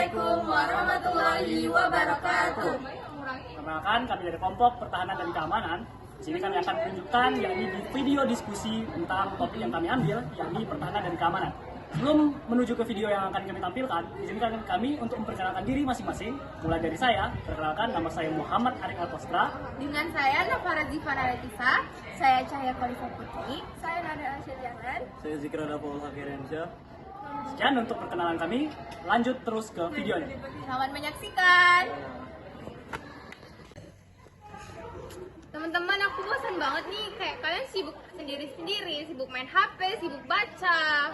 Assalamualaikum warahmatullahi wabarakatuh. Perkenalkan, kami dari kelompok pertahanan dan keamanan. Di sini kami akan menunjukkan yakni video diskusi tentang topik yang kami ambil, yakni pertahanan dan keamanan. Sebelum menuju ke video yang akan kami tampilkan, izinkan kami untuk memperkenalkan diri masing-masing. Mulai dari saya, perkenalkan nama saya Muhammad Arik Alkostra. Dengan saya Nafara Zifana Latifah, saya Cahaya Khalifa Putri, saya Nada Asyadianan, Saya Zikra Paul Hakirensyah. Sekian untuk perkenalan kami, lanjut terus ke videonya. selamat menyaksikan. Teman-teman, aku bosan banget nih, kayak kalian sibuk sendiri-sendiri, sibuk main HP, sibuk baca.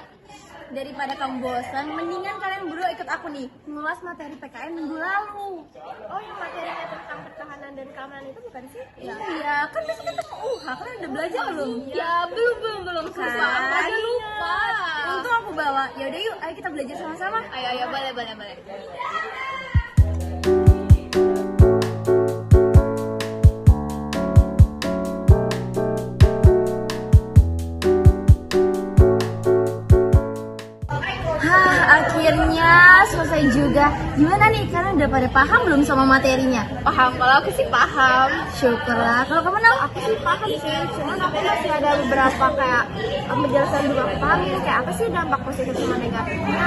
Daripada kamu bosan, mendingan kalian berdua ikut aku nih ngulas materi PKN minggu lalu. Oh, yang materinya tentang pertahanan dan keamanan itu bukan sih? Iya, kan besok kita mau UH, kalian udah belajar belum? Ya, belum. Sumpah, aku aja lupa. Untung aku bawa. Yaudah yuk, ayo kita belajar sama-sama. Ayo, boleh. Akhirnya selesai juga. Gimana nih, kalian udah pada paham belum sama materinya? Paham, kalau aku sih paham. Syukurlah. Kalau kamu tahu? Aku sih paham sih, cuman aku masih ada beberapa kayak penjelasan juga aku paham nih, kayak apa sih dampak positif sama negatifnya.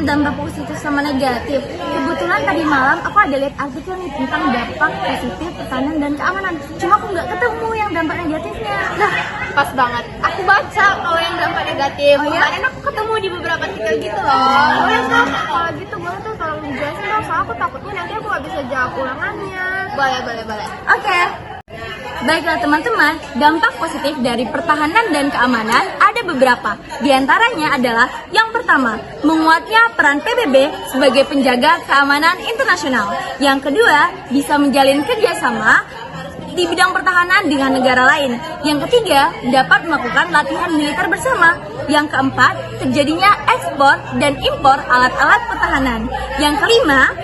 Dampak positif sama negatif. Kebetulan tadi malam aku ada lihat artikel nih tentang dampak positif pertahanan dan keamanan. Cuma aku nggak ketemu yang dampak negatifnya. Nah, pas banget. Aku baca kalau yang dampak negatif. Oh, ya? Kemarin aku ketemu di beberapa artikel gitu loh. Boleh tuh, kalau gitu boleh tuh tolong dijelasin dong, soalnya aku takutnya nanti aku nggak bisa jawab ulangannya. Boleh. Oke. Baiklah teman-teman, dampak positif dari pertahanan dan keamanan ada beberapa. Di antaranya adalah yang pertama, menguatnya peran PBB sebagai penjaga keamanan internasional. Yang kedua, bisa menjalin kerjasama di bidang pertahanan dengan negara lain. Yang ketiga, dapat melakukan latihan militer bersama. Yang keempat, terjadinya ekspor dan impor alat-alat pertahanan. Yang kelima,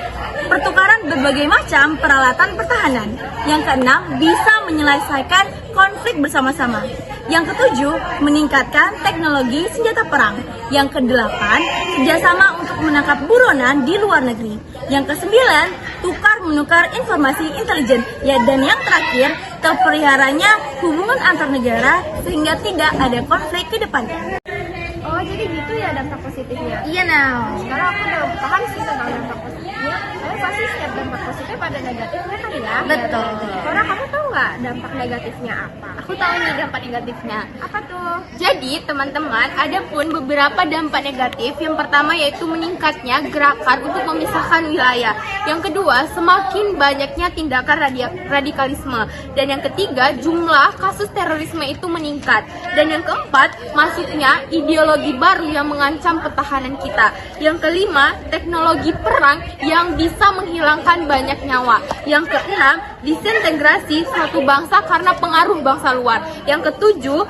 pertukaran berbagai macam peralatan pertahanan. Yang keenam, bisa menyelesaikan konflik bersama-sama. Yang ketujuh, meningkatkan teknologi senjata perang. Yang kedelapan, kerjasama untuk menangkap buronan di luar negeri. Yang kesembilan, tukar-menukar informasi intelijen. Ya, dan yang terakhir, terpeliharanya hubungan antar negara sehingga tidak ada konflik ke depannya. Oh, jadi gitu ya dampak positifnya. Iya, Now. Sekarang aku udah paham sih tentang dampak positifnya. Tapi pasti setiap dampak positif ada negatifnya kan ya? Betul. Karena kamu tahu nggak dampak negatifnya apa? Aku tahu nih dampak negatifnya. Apa tuh? Jadi teman-teman, ada pun beberapa dampak negatif. Yang pertama yaitu meningkatnya gerakan untuk memisahkan wilayah. Yang kedua, semakin banyaknya tindakan radikalisme. Dan yang ketiga, jumlah kasus terorisme itu meningkat. Dan yang keempat, masuknya ideologi baru yang mengancam pertahanan kita. Yang kelima, teknologi perang yang bisa menghilangkan banyak nyawa. Yang keenam, disintegrasi suatu bangsa karena pengaruh bangsa luar. Yang ketujuh,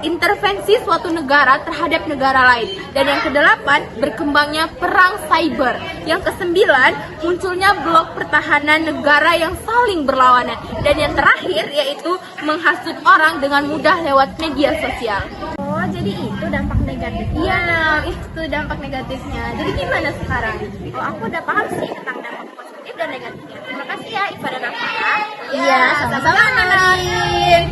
intervensi suatu negara terhadap negara lain. Dan yang kedelapan, berkembangnya perang cyber. Yang kesembilan, munculnya blok pertahanan negara yang saling berlawanan. Dan yang terakhir yaitu menghasut orang dengan mudah lewat media sosial. Oh, jadi itu dampak negatifnya. Iya, nah, itu dampak negatifnya. Jadi gimana sekarang? Oh, aku udah paham sih tentang dampak positif dan negatifnya. Terima kasih ya, Iva dan Nafara. Iya, sama-sama, Nadine.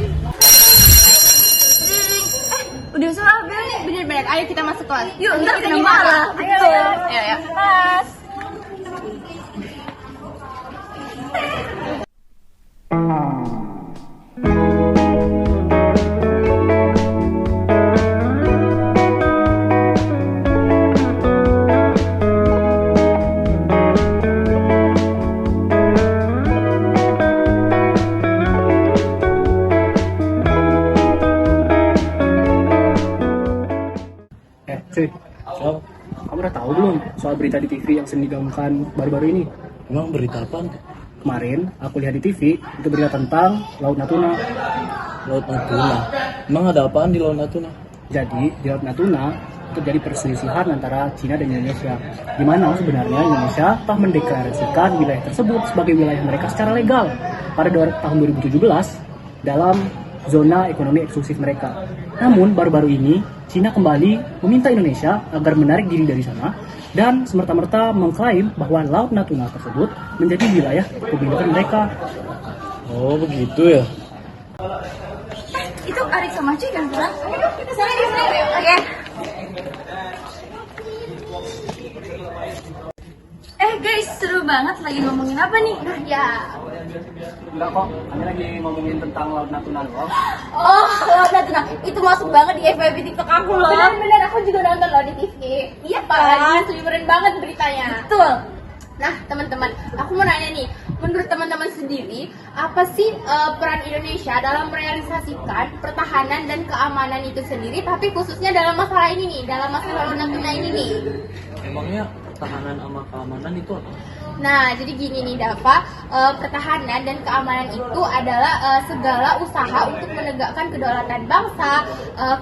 Udah soal bel nih. Bener-bener, ayo kita masuk kelas. Yuk, ntar kita kena gimana? malah. Ayo. Pas. Cuy, kamu udah tahu belum soal berita di TV yang sering digaungkan baru-baru ini? Emang berita apa? Kemarin aku lihat di TV, itu berita tentang Laut Natuna. Laut Natuna. Emang ada apaan di Laut Natuna? Jadi, di Laut Natuna terjadi perselisihan antara Cina dan Indonesia. Di mana sebenarnya Indonesia telah mendeklarasikan wilayah tersebut sebagai wilayah mereka secara legal pada tahun 2017 dalam zona ekonomi eksklusif mereka. Namun baru-baru ini Cina kembali meminta Indonesia agar menarik diri dari sana dan semerta-merta mengklaim bahwa Laut Natuna tersebut menjadi wilayah kepemilikan mereka. Oh begitu ya. Itu Arik sama Cuy kan pulang? Sana. Oke. Guys, seru banget lagi ngomongin apa nih? Ya, Enggak kok, kami lagi ngomongin tentang Laut Natuna doang. Oh, Laut Natuna. Itu masuk banget di FYP TikTok aku loh. benar-benar aku juga nonton loh di TV. Iya Apalagi kan? itu keren banget beritanya. Betul. Nah, teman-teman, aku mau nanya nih, menurut teman-teman sendiri, apa sih peran Indonesia dalam merealisasikan pertahanan dan keamanan itu sendiri, tapi khususnya dalam masalah ini nih, dalam masalah Laut Natuna ini nih? Emangnya pertahanan sama keamanan itu apa? Nah, jadi gini nih Dava, pertahanan dan keamanan itu adalah segala usaha untuk menegakkan kedaulatan bangsa,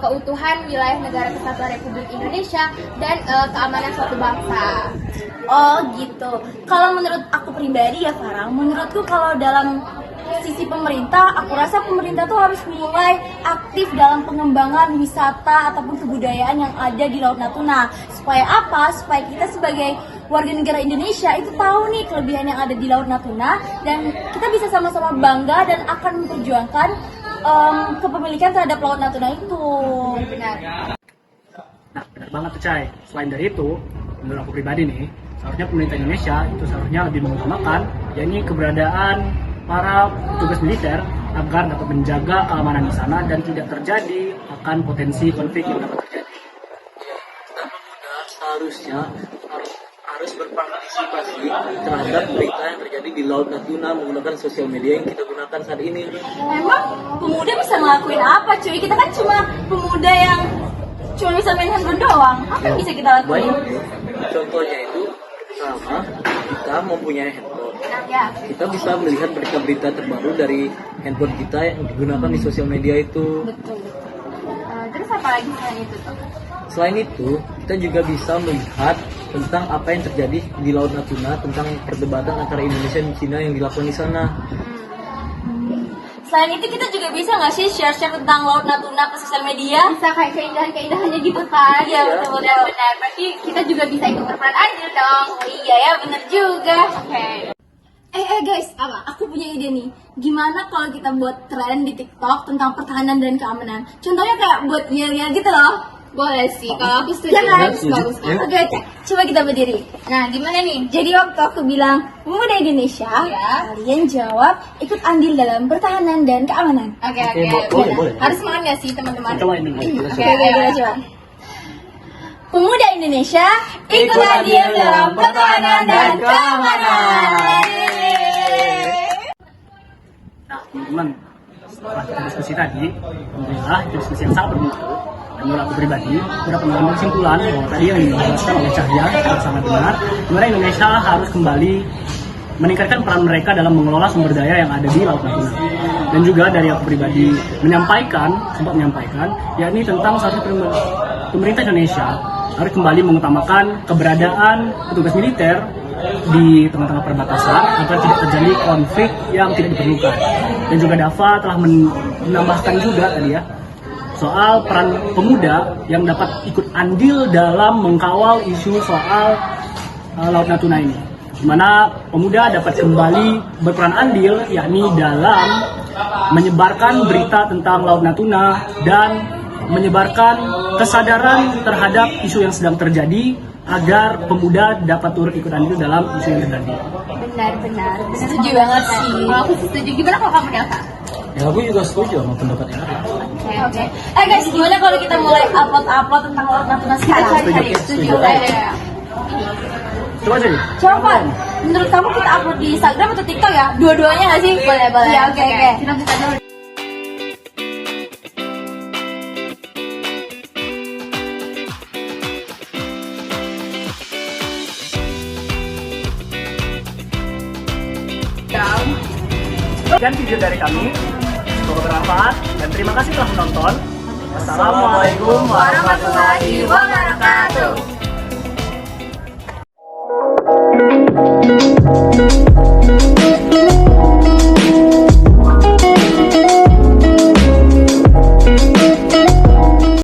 keutuhan wilayah negara kesatuan Republik Indonesia, dan keamanan suatu bangsa. Oh gitu. Kalau menurut aku pribadi ya Farah, menurutku kalau dalam sisi pemerintah, aku rasa pemerintah tuh harus mulai aktif dalam pengembangan wisata ataupun kebudayaan yang ada di Laut Natuna. Supaya apa? Supaya kita sebagai warga negara Indonesia itu tahu nih kelebihan yang ada di Laut Natuna dan kita bisa sama-sama bangga dan akan memperjuangkan kepemilikan terhadap Laut Natuna itu. Benar. Nah, benar banget tuh Cai. Selain dari itu, menurut aku pribadi nih, seharusnya pemerintah Indonesia itu seharusnya lebih mengutamakan yakni keberadaan para petugas militer agar dapat menjaga keamanan di sana dan tidak terjadi akan potensi konflik yang dapat terjadi. Kita pemuda seharusnya harus berpartisipasi terhadap berita yang terjadi di Laut Natuna menggunakan sosial media yang kita gunakan saat ini. Emang pemuda bisa ngelakuin apa cuy? Kita kan cuma pemuda yang cuma bisa main handphone doang. Apa yang bisa kita lakuin? Banyak ya. Contohnya itu pertama kita mempunyai handphone. Ya. Kita bisa melihat berita-berita terbaru dari handphone kita yang digunakan di sosial media itu. Betul. Terus apa lagi selain itu tuh? Selain itu, kita juga bisa melihat tentang apa yang terjadi di Laut Natuna, tentang perdebatan antara Indonesia dan Cina yang dilakukan di sana. Selain itu kita juga bisa nggak sih share-share tentang Laut Natuna ke sosial media? Bisa kayak keindahan-keindahannya gitu kan? Iya, betul. Benar-benar. Berarti kita juga bisa ikut berperan andil dong. Oh iya ya, bener juga. Oke. Guys, aku punya ide nih. Gimana kalau kita buat tren di TikTok tentang pertahanan dan keamanan? Contohnya kayak buat reel-reel gitu loh. Boleh sih, kalau aku setuju. Ya kan? Bagus kan? Oke, coba kita berdiri. Nah, gimana nih? Jadi waktu aku bilang pemuda Indonesia, Ya. kalian jawab ikut andil dalam pertahanan dan keamanan. Oke. Boleh. Harus semangat nggak sih teman-teman? Coba ini. Oke, coba. Pemuda Indonesia ikut andil dalam pertahanan dan keamanan. Nah, teman-teman, setelah kita diskusi tadi, alhamdulillah itu diskusi yang sangat bermutu. Dan menurut aku pribadi, aku dapat mengambil kesimpulan bahwa tadi yang dijelaskan oleh Cahya sangat benar. Sebenarnya Indonesia harus kembali meningkatkan peran mereka dalam mengelola sumber daya yang ada di Laut Natuna. Dan juga dari aku pribadi sempat menyampaikan, yakni tentang satu pemerintah Indonesia harus kembali mengutamakan keberadaan petugas militer di tengah-tengah perbatasan agar tidak terjadi konflik yang tidak diperlukan. Dan juga Dava telah menambahkan juga tadi ya soal peran pemuda yang dapat ikut andil dalam mengkawal isu soal Laut Natuna ini, di mana pemuda dapat kembali berperan andil yakni dalam menyebarkan berita tentang Laut Natuna dan menyebarkan kesadaran terhadap isu yang sedang terjadi agar pemuda dapat turut ikut andil dalam isu yang terjadi. Benar. Setuju banget sih. Kalau aku setuju. Gimana kalau kamu Delta? Ya aku juga setuju sama pendapatnya. Oke. Guys, gimana kalau kita mulai upload tentang Laut Natuna sekarang? Setuju. Ya. Coba sih. Coba, menurut kamu kita upload di Instagram atau TikTok ya? Dua-duanya nggak sih? Boleh. Ya, oke. Kita buka dulu. Sekian video dari kami, semoga bermanfaat dan terima kasih telah menonton. Wassalamualaikum warahmatullahi wabarakatuh.